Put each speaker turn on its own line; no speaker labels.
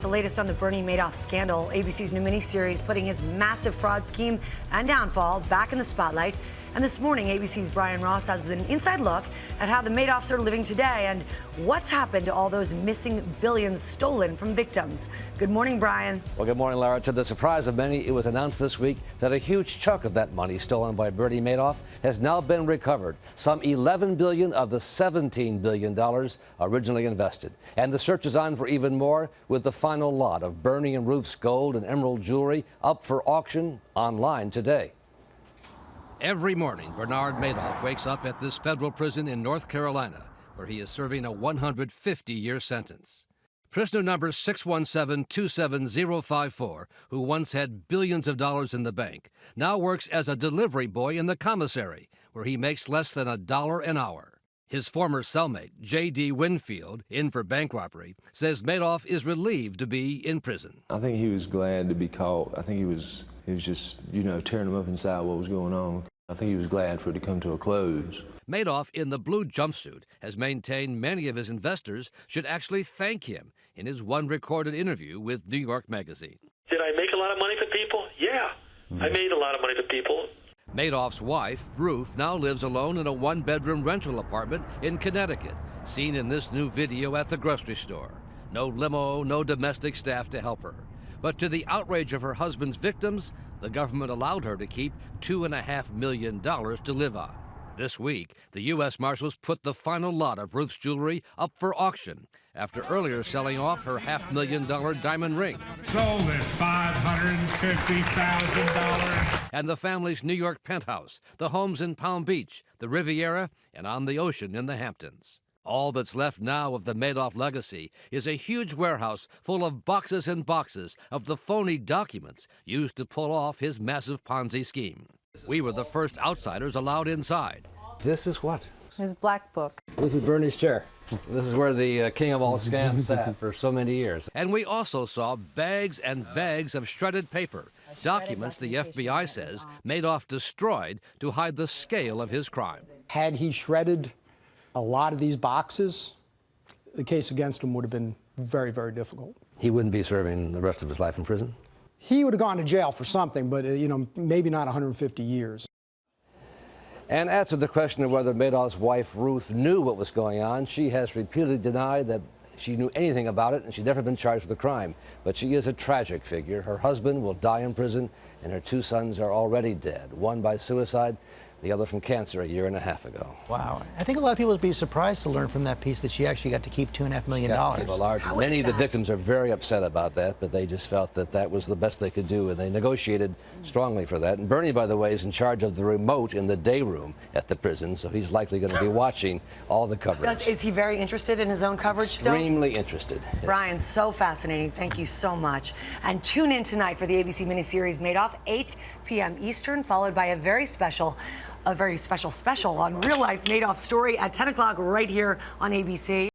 latest on the Bernie Madoff scandal. ABC's new miniseries putting his massive fraud scheme and downfall back in the spotlight. And this morning, ABC's Brian Ross has an inside look at how the Madoffs are living today and what's happened to all those missing billions stolen from victims. Good morning, Brian.
Well, good morning, Lara. To the surprise of many, it was announced this week that a huge chunk of that money stolen by Bernie Madoff has now been recovered. Some $11 billion of the $17 billion originally invested. And the search is on for even more, with the final lot of Bernie and Ruth's gold and emerald jewelry up for auction online today.
Every morning, Bernard Madoff wakes up at this federal prison in North Carolina, where he is serving a 150-year sentence. Prisoner number 617-27054, who once had billions of dollars in the bank, now works as a delivery boy in the commissary, where he makes less than $1 an hour. His former cellmate, J.D. Winfield, in for bank robbery, says Madoff is relieved to be in prison.
I think he was glad to be caught. I think he was just, tearing him up inside what was going on. I think he was glad for it to come to a close.
Madoff, in the blue jumpsuit, has maintained many of his investors should actually thank him in his one recorded interview with New York Magazine.
Did I make a lot of money for people? Yeah, I made a lot of money for people.
Madoff's wife, Ruth, now lives alone in a one-bedroom rental apartment in Connecticut, seen in this new video at the grocery store. No limo, no domestic staff to help her. But to the outrage of her husband's victims, the government allowed her to keep $2.5 million to live on. This week, the U.S. Marshals put the final lot of Ruth's jewelry up for auction after earlier selling off her $500,000 diamond ring.
Sold at $550,000.
And the family's New York penthouse, the homes in Palm Beach, the Riviera, and on the ocean in the Hamptons. All that's left now of the Madoff legacy is a huge warehouse full of boxes and boxes of the phony documents used to pull off his massive Ponzi scheme. We were the first outsiders allowed inside.
This is what?
His black book.
This is Bernie's chair. This is where the king of all scams sat for so many years.
And we also saw bags and bags of shredded paper, documents the FBI says Madoff destroyed to hide the scale of his crime.
Had he shredded a lot of these boxes, the case against him would have been very, very difficult.
He wouldn't be serving the rest of his life in prison?
He would have gone to jail for something, but, maybe not 150 years.
And as to the question of whether Madoff's wife, Ruth, knew what was going on, she has repeatedly denied that she knew anything about it, and she's never been charged with a crime. But she is a tragic figure. Her husband will die in prison, and her two sons are already dead, one by suicide, the other from cancer a year and a half ago.
Wow. I think a lot of people would be surprised to learn from that piece that she actually got to keep $2.5 million.
Many of the victims are very upset about that, but they just felt that that was the best they could do, and they negotiated strongly for that. And Bernie, by the way, is in charge of the remote in the day room at the prison, so he's likely going to be watching all the coverage.
Is he very interested in his own coverage still?
Extremely interested. Yes.
Brian, so fascinating. Thank you so much. And tune in tonight for the ABC miniseries Madoff, 8 p.m. Eastern, followed by a very special on real-life Madoff story at 10 o'clock right here on ABC.